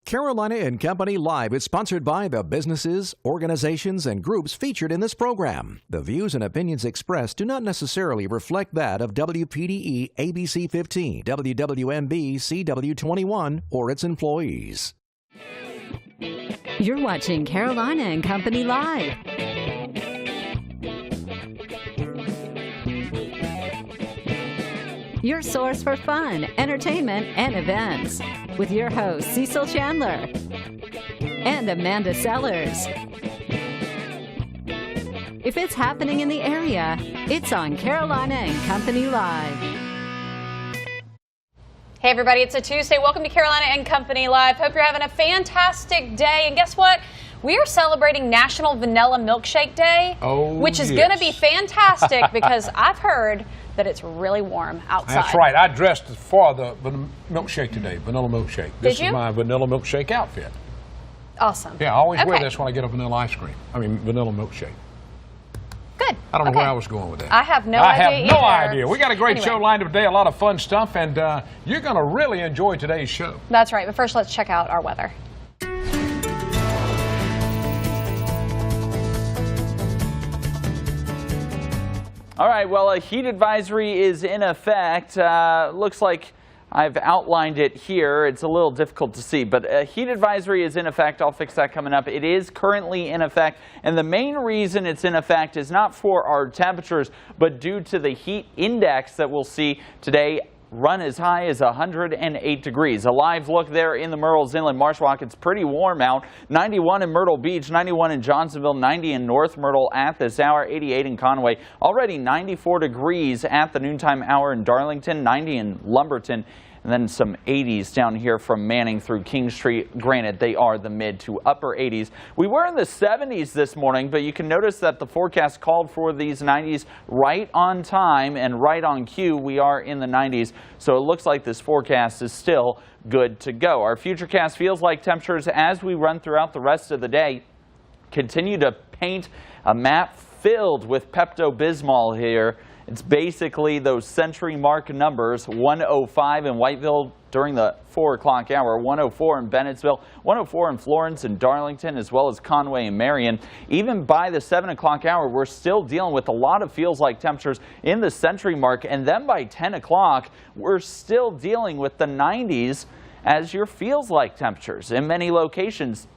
Carolina and Company Live is sponsored by the businesses, organizations, and groups featured in this program. The views and opinions expressed do not necessarily reflect that of WPDE ABC 15, WWMB CW21, or its employees. You're watching Carolina and Company Live. Your source for fun, entertainment, and events. With your hosts, Cecil Chandler and Amanda Sellers. If it's happening in the area, it's on Carolina and Company Live. Hey everybody, it's a Tuesday. Welcome to Carolina and Company Live. Hope you're having a fantastic day. And guess what? We are celebrating National Vanilla Milkshake Day, which is going to be fantastic because I've heard that it's really warm outside. That's right. I dressed for the milkshake today, vanilla milkshake. This is my vanilla milkshake outfit. Awesome. Yeah, I always wear this when I get a vanilla ice cream. Vanilla milkshake. Good. I don't know where I was going with that. I have no idea. We got a great show lined up today, a lot of fun stuff, and you're going to really enjoy today's show. That's right. But first, let's check out our weather. All right, well, a heat advisory is in effect. Looks like I've outlined it here. It's a little difficult to see, but a heat advisory is in effect. I'll fix that coming up. It is currently in effect, and the main reason it's in effect is not for our temperatures, but due to the heat index that we'll see today. Run as high as 108 degrees. A live look there in the Murrells Inland Marshwalk. It's pretty warm out. 91 in Myrtle Beach, 91 in Johnsonville, 90 in North Myrtle at this hour, 88 in Conway. Already 94 degrees at the noontime hour in Darlington, 90 in Lumberton, and then some 80s down here from Manning through King Street. Granted, they are the mid to upper 80s. We were in the 70s this morning, but you can notice that the forecast called for these 90s right on time and right on cue. We are in the 90s, so it looks like this forecast is still good to go. Our Futurecast feels like temperatures as we run throughout the rest of the day continue to paint a map filled with Pepto-Bismol here. It's basically those century mark numbers, 105 in Whiteville during the 4 o'clock hour, 104 in Bennettsville, 104 in Florence and Darlington, as well as Conway and Marion. Even by the 7 o'clock hour, we're still dealing with a lot of feels like temperatures in the century mark. And then by 10 o'clock, we're still dealing with the 90s as your feels like temperatures in many locations.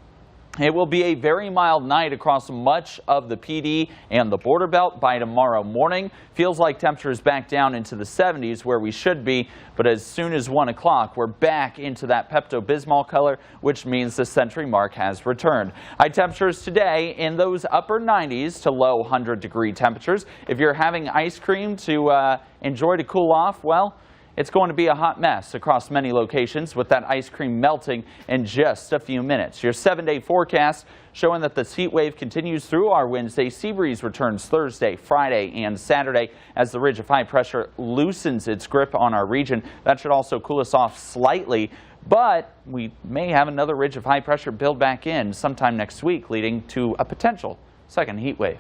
It will be a very mild night across much of the PD and the border belt by tomorrow morning. Feels like temperatures back down into the 70s where we should be, but as soon as 1 o'clock, we're back into that Pepto-Bismol color, which means the century mark has returned. High temperatures today in those upper 90s to low 100-degree temperatures. If you're having ice cream to enjoy to cool off, well, it's going to be a hot mess across many locations with that ice cream melting in just a few minutes. Your 7-day forecast showing that this heat wave continues through our Wednesday. Sea breeze returns Thursday, Friday, and Saturday as the ridge of high pressure loosens its grip on our region. That should also cool us off slightly, but we may have another ridge of high pressure build back in sometime next week, leading to a potential second heat wave.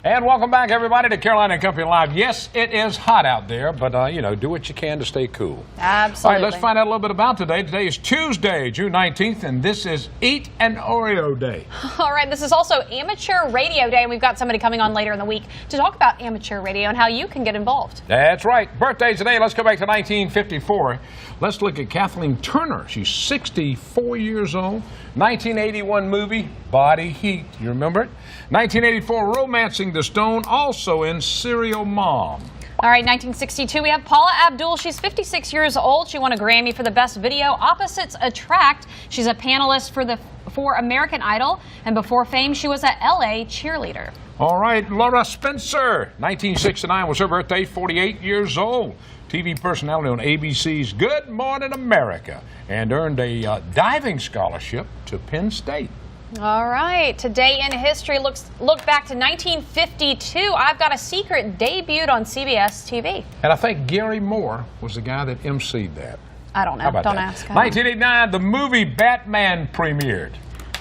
And welcome back, everybody, to Carolina and Company Live. Yes, it is hot out there, but, do what you can to stay cool. Absolutely. All right, let's find out a little bit about today. Today is Tuesday, June 19th, and this is Eat an Oreo Day. All right, this is also Amateur Radio Day, and we've got somebody coming on later in the week to talk about amateur radio and how you can get involved. That's right. Birthdays today. Let's go back to 1954. Let's look at Kathleen Turner. She's 64 years old. 1981 movie, Body Heat. You remember it? 1984, Romancing the Stone, also in Serial Mom. All right, 1962, we have Paula Abdul. She's 56 years old. She won a Grammy for the Best Video. Opposites Attract. She's a panelist for American Idol, and before fame, she was a LA cheerleader. All right, Laura Spencer. 1969 was her birthday, 48 years old. TV personality on ABC's Good Morning America, and earned a diving scholarship to Penn State. All right, today in history, look back to 1952. I've Got a Secret debuted on CBS TV. And I think Gary Moore was the guy that emceed that. I don't know. How about don't that? ask. 1989, the movie Batman premiered.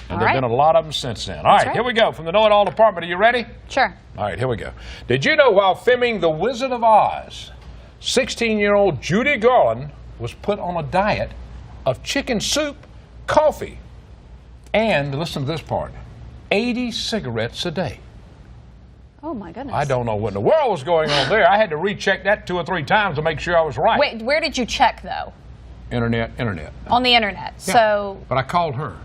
And there have been a lot of them since then. All right, here we go from the Know It All department. Are you ready? Sure. All right, here we go. Did you know while filming The Wizard of Oz, 16-year-old Judy Garland was put on a diet of chicken soup, coffee, and, listen to this part, 80 cigarettes a day. Oh, my goodness. I don't know what in the world was going on there. I had to recheck that 2 or 3 times to make sure I was right. Wait, where did you check, though? Internet. On the internet. Yeah. So But I called her.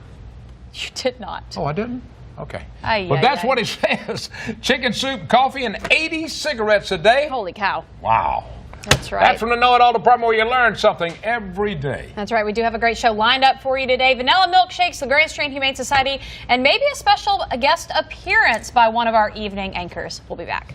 you did not. Oh, I didn't? Okay. Aye, But aye, that's aye. what it says. Chicken soup, coffee, and 80 cigarettes a day. Holy cow. Wow. That's right. That's from the Know It All department where you learn something every day. That's right. We do have a great show lined up for you today. Vanilla milkshakes, the Grand Strain Humane Society, and maybe a special guest appearance by one of our evening anchors. We'll be back.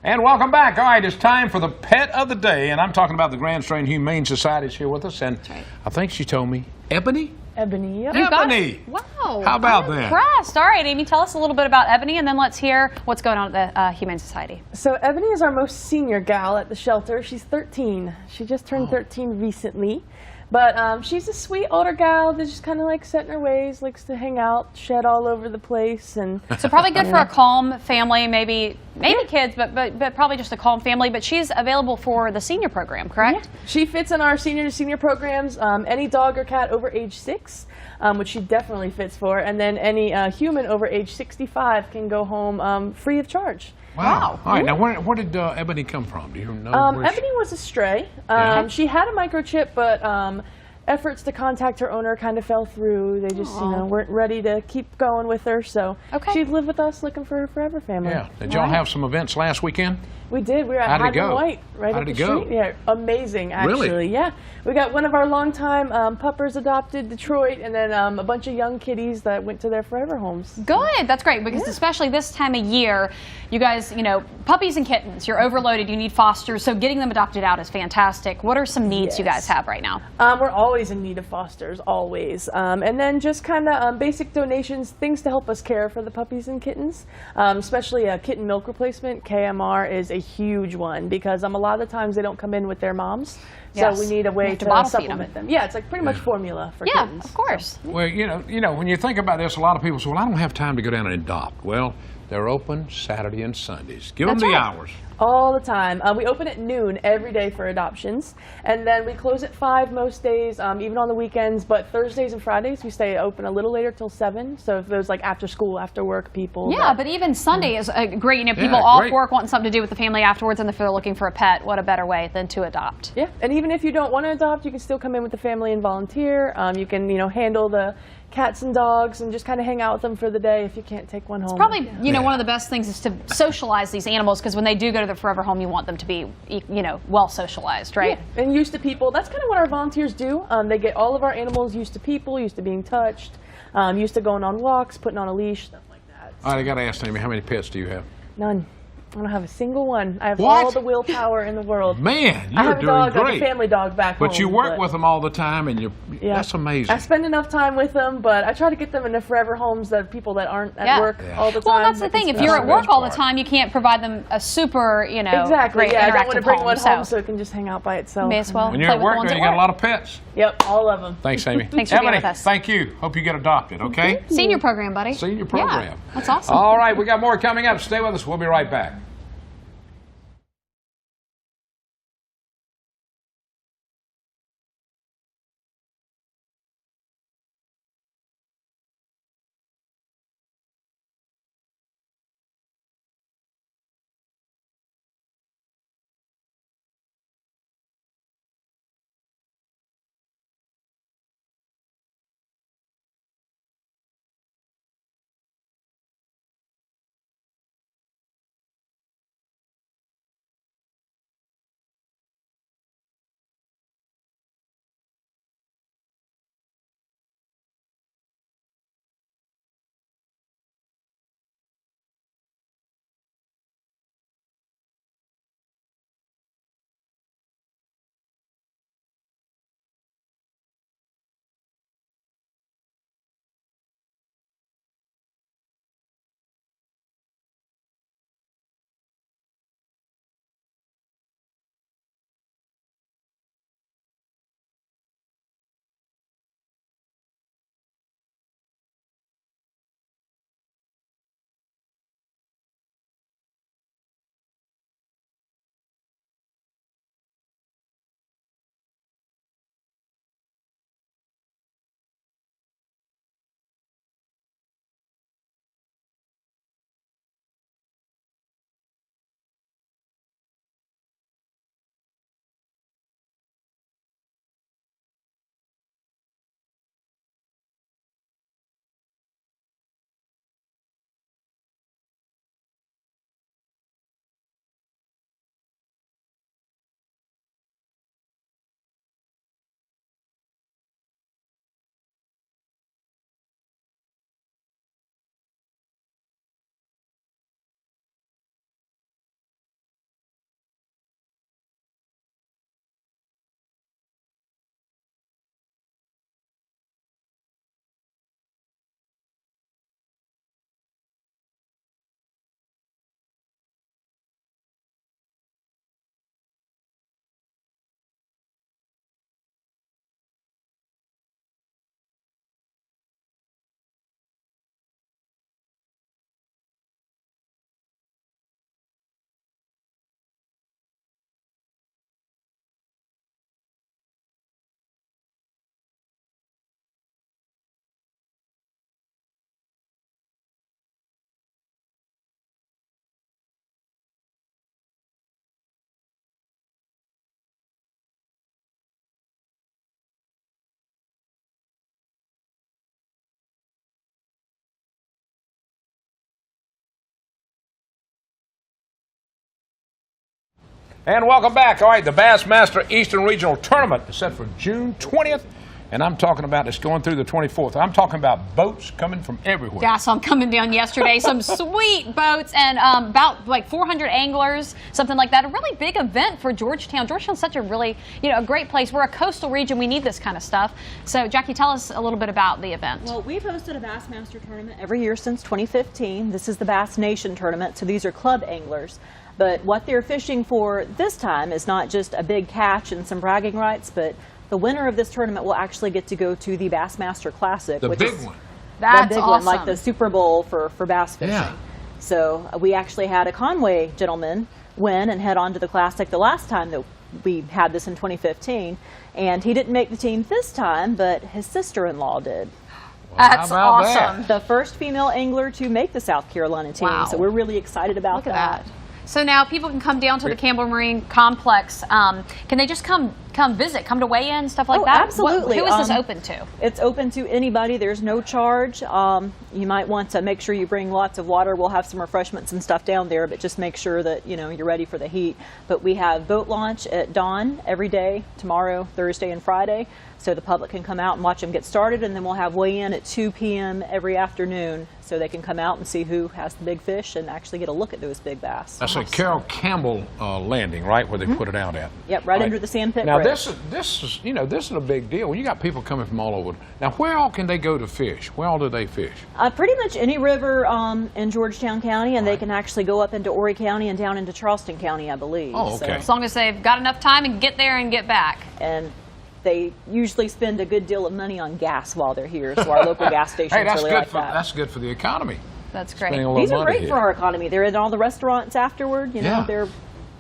And welcome back. All right, it's time for the pet of the day, and I'm talking about the Grand Strain Humane Society is here with us, and right. I think she told me Ebony. Ebony, yep. Ebony. Wow. How about I'm that? Impressed. All right, Amy, tell us a little bit about Ebony, and then let's hear what's going on at the Humane Society. So Ebony is our most senior gal at the shelter. She's 13. She just turned 13 recently. But she's a sweet older gal that just kind of likes set in her ways, likes to hang out, shed all over the place. And So probably good for a calm family, maybe kids, but probably just a calm family. But she's available for the senior program, correct? yeah, she fits in our senior to senior programs. Any dog or cat over age 6, which she definitely fits for. And then any human over age 65 can go home free of charge. Wow. All right, now where did Ebony come from? Do you know? Ebony was a stray. Yeah. She had a microchip, but efforts to contact her owner kind of fell through. They just, weren't ready to keep going with her. So she'd live with us looking for her forever family. Yeah. Did y'all have some events last weekend? We did. We were at How'd it Hyde and go? White, right How'd up the it go? street. Yeah, amazing, actually. Really? Yeah. We got one of our longtime puppers adopted, Detroit, and then a bunch of young kitties that went to their forever homes. Good. That's great because especially this time of year, you guys, puppies and kittens, you're overloaded. You need fosters. So getting them adopted out is fantastic. What are some needs you guys have right now? We're always in need of fosters, always. And then just kind of basic donations, things to help us care for the puppies and kittens, especially a kitten milk replacement. KMR is a huge one because a lot of the times they don't come in with their moms. Yes. So we need a way to bottle feed supplement them. Yeah, it's like pretty much formula for Yeah, kittens. of course. Well, when you think about this, a lot of people say, well, I don't have time to go down and adopt. Well, they're open Saturday and Sundays. Give them the hours. All the time. We open at noon every day for adoptions, and then we close at 5 most days, even on the weekends. But Thursdays and Fridays we stay open a little later till 7. So if there's like after school, after work people. Yeah, but even Sunday is great. People off work wanting something to do with the family afterwards, and if they're looking for a pet, what a better way than to adopt? Yeah, and even if you don't want to adopt, you can still come in with the family and volunteer. You can handle the cats and dogs and just kind of hang out with them for the day if you can't take one home. It's probably, one of the best things is to socialize these animals because when they do go to the forever home, you want them to be, well socialized, right? Yeah, and used to people. That's kind of what our volunteers do. They get all of our animals used to people, used to being touched, used to going on walks, putting on a leash, stuff like that. All right, I got to ask Amy, how many pets do you have? None. I don't have a single one. I have What? all the willpower in the world. Man, I you're have a doing dog, like great. a family dog back home. But you work with them all the time, and Yeah. that's amazing. I spend enough time with them, but I try to get them into forever homes that people that aren't at work all the time. Well, that's the thing. If you're at work all the time, you can't provide them a super, exactly. great Yeah, I interactive don't want to bring one home so so it can just hang out by itself. may as well When you're play at with work, the ones you at got a work. lot of pets. Yep, all of them. Thanks, Amy. Thanks for being Ebony, with us. thank you. Hope you get adopted, okay? Senior program, buddy. Senior program. Yeah, that's awesome. All right, we got more coming up. Stay with us. We'll be right back. And welcome back. All right, the Bassmaster Eastern Regional Tournament is set for June 20th. And I'm talking about it's going through the 24th. I'm talking about boats coming from everywhere. Yeah, I saw them coming down yesterday. Some sweet boats and about like 400 anglers, something like that. A really big event for Georgetown. Georgetown's such a really, a great place. We're a coastal region. We need this kind of stuff. So, Jackie, tell us a little bit about the event. Well, we've hosted a Bassmaster tournament every year since 2015. This is the Bass Nation tournament, so these are club anglers. But what they're fishing for this time is not just a big catch and some bragging rights, but the winner of this tournament will actually get to go to the Bassmaster Classic. The which big is one. That's the big awesome. one, like the Super Bowl for bass fishing. Yeah. So we actually had a Conway gentleman win and head on to the Classic the last time that we had this in 2015. And he didn't make the team this time, but his sister-in-law did. That's How about that? awesome. The first female angler to make the South Carolina team. Wow. So we're really excited about Look at that. So now people can come down to the Campbell Marine Complex. Can they just come visit, come to weigh in, stuff like Oh, that? absolutely. Who is this open to? It's open to anybody. There's no charge. You might want to make sure you bring lots of water. We'll have some refreshments and stuff down there, but just make sure that you're ready for the heat. But we have boat launch at dawn every day, tomorrow, Thursday, and Friday, so the public can come out and watch them get started, and then we'll have weigh-in at 2 p.m. every afternoon, so they can come out and see who has the big fish and actually get a look at those big bass. That's a Carroll Campbell landing, right, where they put it out at. Yep, right under the sand pit Now bridge. this is a big deal. When you got people coming from all over. Now where all can they go to fish? Where all do they fish? Pretty much any river in Georgetown County, and they can actually go up into Horry County and down into Charleston County, I believe. Oh, okay. As long as they've got enough time and get there and get back. And they usually spend a good deal of money on gas while they're here, so our local gas stations Hey, that's really good like that. that's good for the economy. That's great. Spending a little These are money great here. for our economy. They're in all the restaurants afterward. Yeah. They're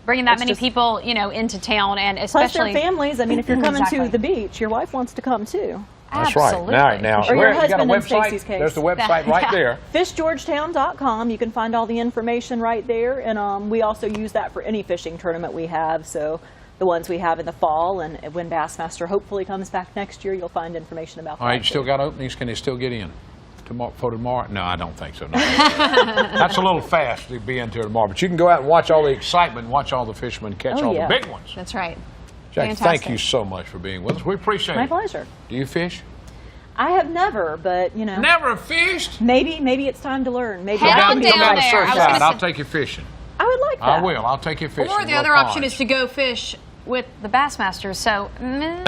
Bringing that It's many just- people, into town, and plus their especially families. I mean, if you're coming Exactly. to the beach, your wife wants to come too. That's Absolutely. right. Now, Or your you got a husband in website? Stacey's case. There's the website right Yeah. there. FishGeorgetown.com. You can find all the information right there, and we also use that for any fishing tournament we have. So the ones we have in the fall, and when Bassmaster hopefully comes back next year, you'll find information about All that. right, you still too. got openings? Can they still get in for tomorrow? No, I don't think so. No. That's a little fast to be into tomorrow. But you can go out and watch all the excitement, watch all the fishermen catch Oh, all yeah. the big ones. That's right. Jackie, Fantastic. thank you so much for being with us. We appreciate My it. pleasure. Do you fish? I have never, but Never fished? maybe it's time to learn. Maybe Head I on can down be Come there. down to I was Surfside. gonna I'll say- take you fishing. I would like that. I will. I'll take you fishing. Or the other option is to go fish with the Bassmasters. So, Yeah,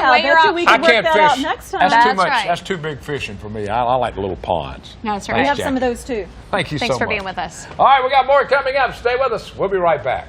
I weigh your bet you we options. can work that out next time. That's too That's much. right. That's too big fishing for me. I like the little ponds. That's We right. have Jackie. some of those too. Thank you Thanks so for much. being with us. All right, we got more coming up. Stay with us. We'll be right back.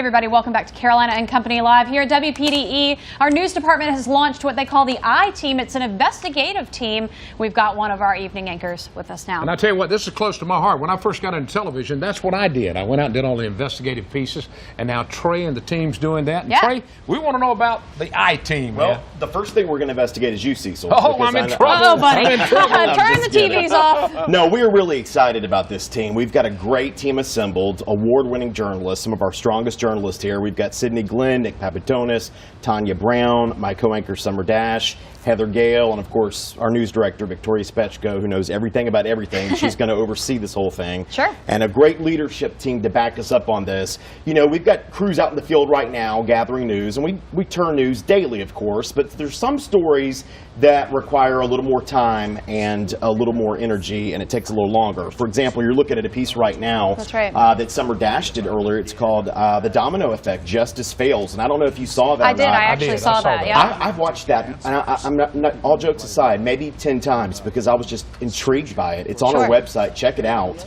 everybody, welcome back to Carolina and Company Live here at WPDE. Our news department has launched what they call the I-Team. It's an investigative team. We've got one of our evening anchors with us now. And I tell you what, this is close to my heart. When I first got into television, that's what I did. I went out and did all the investigative pieces, and now Trey and the team's doing that. And Trey, we want to know about the I-Team. Well, the first thing we're going to investigate is you, Cecil. Oh, I'm in trouble. Oh, buddy. I'm in trouble. Turn the TVs off. No, we are really excited about this team. We've got a great team assembled, award-winning journalists, some of our strongest journalists here. We've got Sydney Glenn, Nick Papatonis, Tanya Brown, my co-anchor Summer Dash, Heather Gale, and of course our news director Victoria Spechko, who knows everything about everything. She's going to oversee this whole thing. Sure. And a great leadership team to back us up on this. You know, we've got crews out in the field right now gathering news, and we turn news daily, of course, but there's some stories that require a little more time and a little more energy, and it takes a little longer. For example, you're looking at a piece right now that Summer Dash did earlier. It's called The Domino Effect, Justice Fails. And I don't know if you saw that I or did. not. I actually saw that, yeah. I've watched that, and I'm not, all jokes aside, maybe 10 times because I was just intrigued by it. It's on our website. Check it out.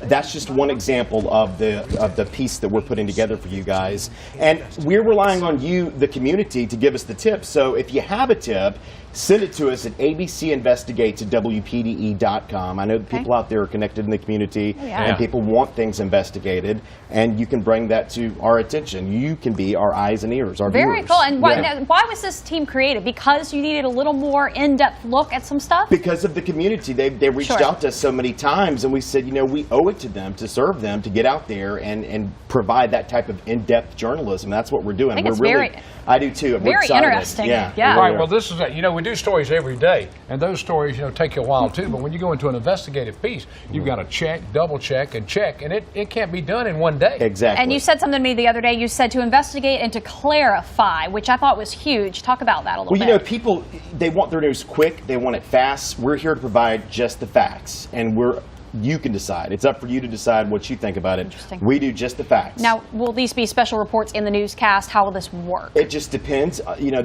That's just one example of the piece that we're putting together for you guys. And we're relying on you, the community, to give us the tips. So if you have a tip, send it to us at abcinvestigate@wpde.com. I know that people out there are connected in the community, and people want things investigated, and you can bring that to our attention. You can be our eyes and ears, our Very viewers. cool. And why was this team created? Because you needed a little more in-depth look at some stuff? Because of the community. They reached out to us so many times, and we said, you know, we owe it to them to serve them, to get out there and provide that type of in-depth journalism. That's what we're doing. I think it's very I do too. Very interesting. Yeah. All right, well, this is you know, we do stories every day, and those stories, you know, take you a while too. But when you go into an investigative piece, you've got to check, double check, and check, and it can't be done in one day. Exactly. And you said something to me the other day. You said to investigate and to clarify, which I thought was huge. Talk about that a little bit. Well, you know, people, they want their news quick. They want it fast. We're here to provide just the facts, and you can decide. It's up for you to decide what you think about it. Interesting. We do just the facts. Now, will these be special reports in the newscast? How will this work? It just depends. You know,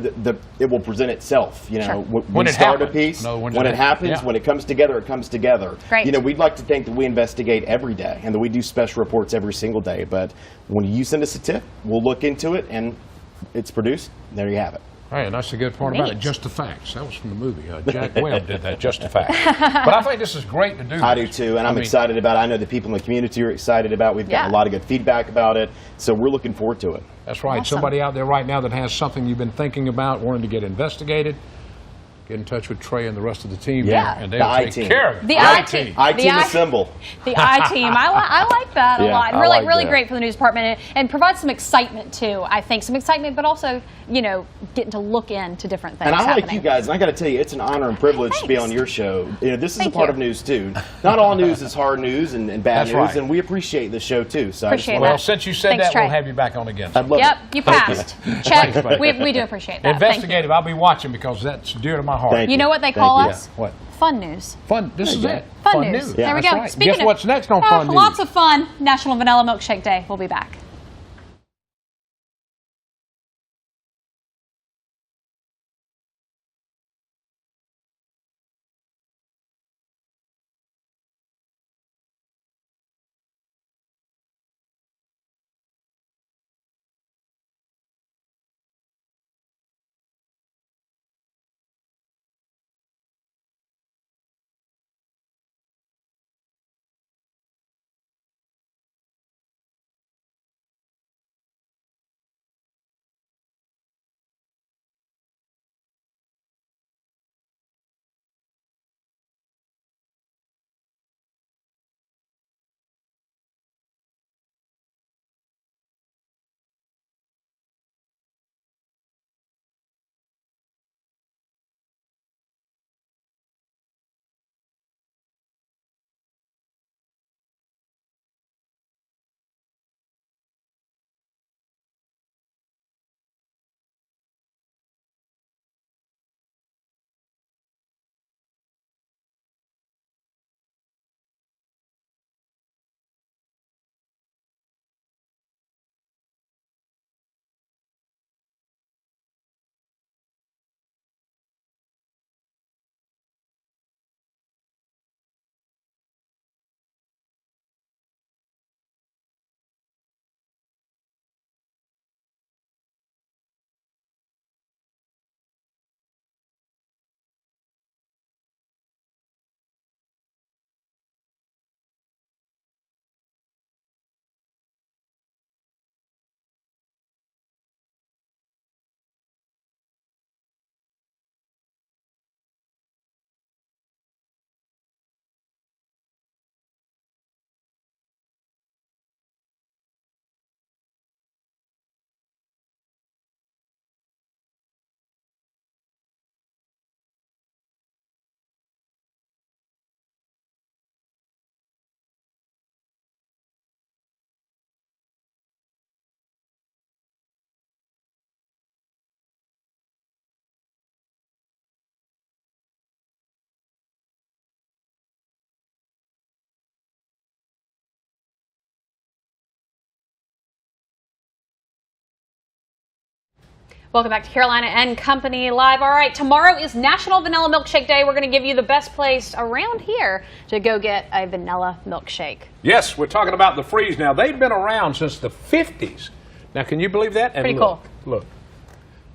it will present itself. You know, Sure. when we start a piece, when it happens, yeah. when it comes together, it comes together. Great. You know, we'd like to think that we investigate every day and that we do special reports every single day. But when you send us a tip, we'll look into it, and it's produced. There you have it. Right, and that's the good part about it, Just the Facts. That was from the movie. Jack Webb did that, Just the Facts. But I think this is great to do. I do too, and I'm excited about it. I know the people in the community are excited about it. We've gotten a lot of good feedback about it, so we're looking forward to it. That's right. Awesome. Somebody out there right now that has something you've been thinking about, wanting to get investigated, get in touch with Trey and the rest of the team. Yeah, and they'll take care of it. The I-Team. I-Team assemble. The I-Team. I like that a lot. I Really, like really that. great for the news department and provides some excitement too. I think some excitement, but also, you know, getting to look into different things. And I happening. like you guys, and I got to tell you, it's an honor and privilege to be on your show. You know, this is a part of news too. Not all news is hard news and bad news, right. and we appreciate the show too. So Appreciate Well, that. since you said Thanks, that, Trey. we'll have you back on again. I'd love Yep, it. you passed. Check. We do appreciate that. Investigative, I'll be watching because that's dear to my heart. Thank You know what they call us? What? Fun news. Fun. This is it. Fun news. Yeah, There we that's go. right. Speaking Guess of what's next on Fun News? Lots of fun. National Vanilla Milkshake Day. We'll be back. Welcome back to Carolina and Company Live. All right, tomorrow is National Vanilla Milkshake Day. We're going to give you the best place around here to go get a vanilla milkshake. Yes, we're talking about the Freeze now. They've been around since the 50s. Now, can you believe that? And Pretty look, cool. Look.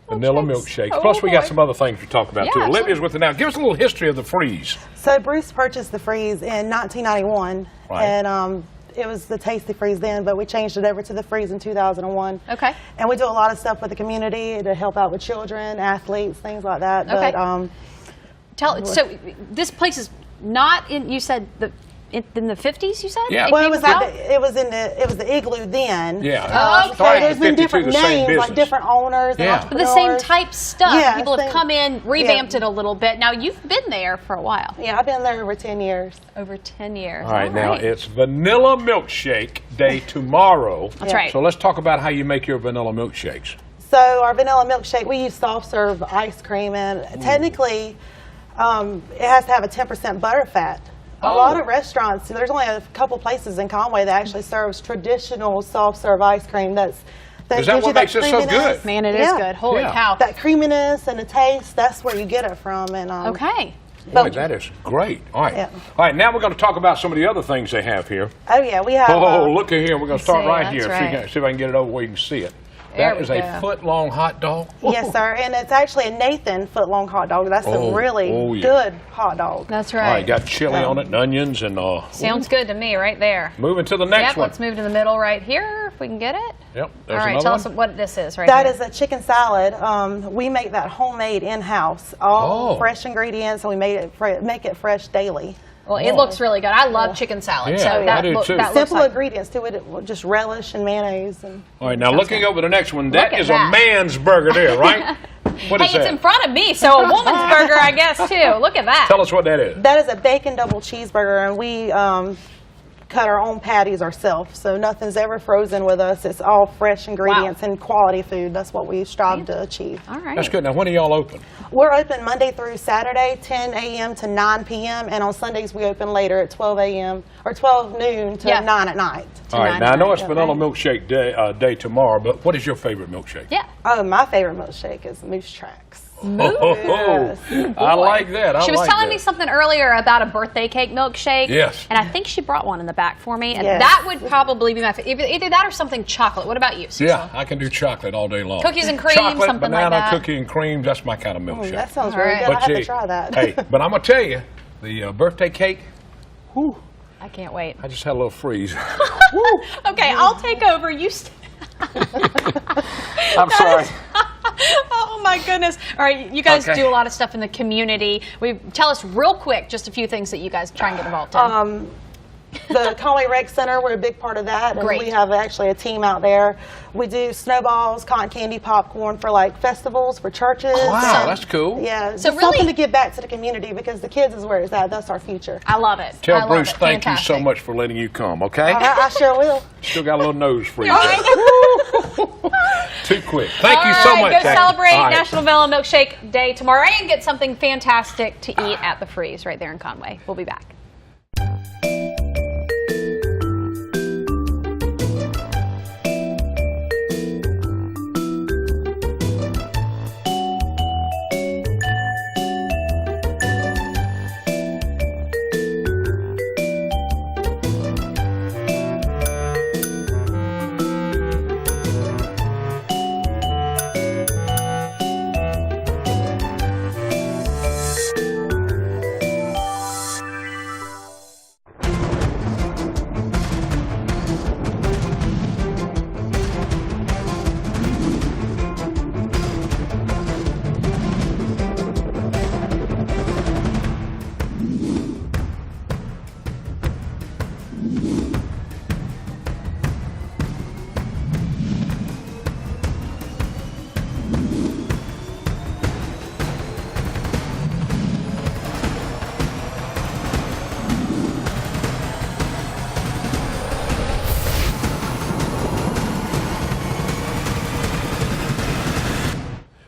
Vanilla milkshakes. Oh, Plus, we got boy. some other things to talk about, Yeah, too. absolutely. Olivia's with it now. Give us a little history of the Freeze. So Bruce purchased the Freeze in 1991, Right. and it was the Tasty Freeze then, but we changed it over to the Freeze in 2001. Okay. And we do a lot of stuff with the community to help out with children, athletes, things like that. Okay. But So this place is not in, you said, in the 50s, you said? Yeah. well, came about? it was the Igloo then. Yeah. Oh, So okay. there's been 52, different the same names, like business. different owners. And Yeah. But the same entrepreneurs. type stuff. Yeah, People have same- come in, revamped yeah. it a little bit. Now, you've been there for a while. Yeah, I've been there over 10 years. Over 10 years. All right, now it's Vanilla Milkshake Day tomorrow. That's right. So let's talk about how you make your vanilla milkshakes. So our vanilla milkshake, we use soft serve ice cream, and technically it has to have a 10% butter fat. A lot of restaurants, there's only a couple places in Conway that actually serves traditional soft serve ice cream. That Is that gives what you that makes it so creaminess. good? Man, it is Yeah. good. Holy Yeah. cow. That creaminess and the taste, that's where you get it from. And Okay. Boy, that is great. All right. Yeah. All right, now we're going to talk about some of the other things they have here. Oh yeah, we have. Oh, look at here. We're going to start see, right that's here. right. See if I can get it over where you can see it. There That we is a go. foot-long hot dog. Yes, sir, and it's actually a Nathan foot-long hot dog. That's Oh, a really oh, yeah. good hot dog. That's All right. right, got chili on it and onions and Sounds good to me right there. moving to the next Yep, one. let's move to the middle right here if we can get it. Yep, All there's right, another tell one. us what this is right That here. is a chicken salad. We make that homemade in-house, all Oh. fresh ingredients, and we make it fresh daily. Well, it looks really good. I love chicken salad. Yeah, so I that, do too. that looks Simple like ingredients to it, just relish and mayonnaise. And All right, now looking over the next one, that at is that. a man's burger there, right? What is Hey, it's that? in front of me, so a woman's burger, I guess, too. Look at that. Tell us what that is. that is a bacon double cheeseburger, and we cut our own patties ourselves, so nothing's ever frozen with us. It's all fresh ingredients and quality food. That's what we strive to achieve. All right. That's good. Now, when are y'all open? We're open Monday through Saturday, 10 a.m. to 9 p.m., and on Sundays we open later at 12 a.m. or 12 noon to Yeah. 9 at night. All right, 9 now I know it's yeah. Vanilla Milkshake Day tomorrow, but what is your favorite milkshake? Yeah. Oh, my favorite milkshake is Moose Tracks. Oh, I like that. She was telling me something earlier about a birthday cake milkshake. Yes. And I think she brought one in the back for me. And Yes. that would probably be my favorite. Either that or something chocolate. What about you, Cecil? Yeah, I can do chocolate all day long. Cookies and cream, chocolate, something like banana, that. cookie and cream, that's my kind of milkshake. That sounds All really right. good. But I have gee, to try that. hey, but I'm going to tell you, the birthday cake, whew, I can't wait. I just had a little freeze. Okay, I'll take over. You I'm sorry. Oh my goodness. All right, you guys Okay. do a lot of stuff in the community. Tell us real quick just a few things that you guys try and get involved in. The Conway Rec Center, we're a big part of that. And Great. we have actually a team out there. We do snowballs, cotton candy, popcorn for like festivals, for churches. Wow, that's cool. Yeah, So just really- something to give back to the community because the kids is where it's at. That's our future. I love it. I Tell love Bruce it. thank you so Fantastic. much for letting you come, okay? I sure will. Still got a little nose freeze. All there. right. Too quick. Thank you All so right, much. Go Jackie. celebrate All right. National Vanilla Milkshake Day tomorrow and get something fantastic to eat at the Freeze right there in Conway. We'll be back.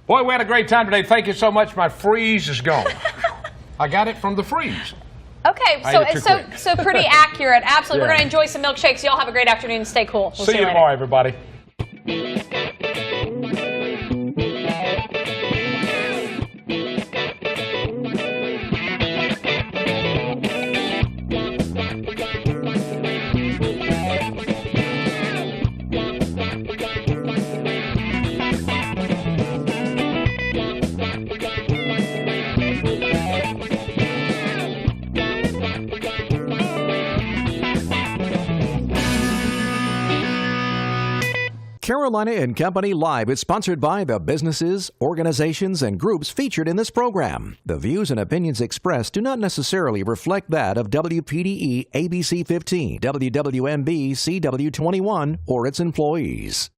Boy, we had a great time today. Thank you so much. My freeze is gone. I got it from the freeze. Okay, I so ate it it's too so quick. so pretty accurate. Absolutely. We're Yeah. going to enjoy some milkshakes. Y'all have a great afternoon. Stay cool. We'll See you later. tomorrow, everybody. Carolina and Company Live is sponsored by the businesses, organizations, and groups featured in this program. The views and opinions expressed do not necessarily reflect that of WPDE ABC 15, WWMB CW 21, or its employees.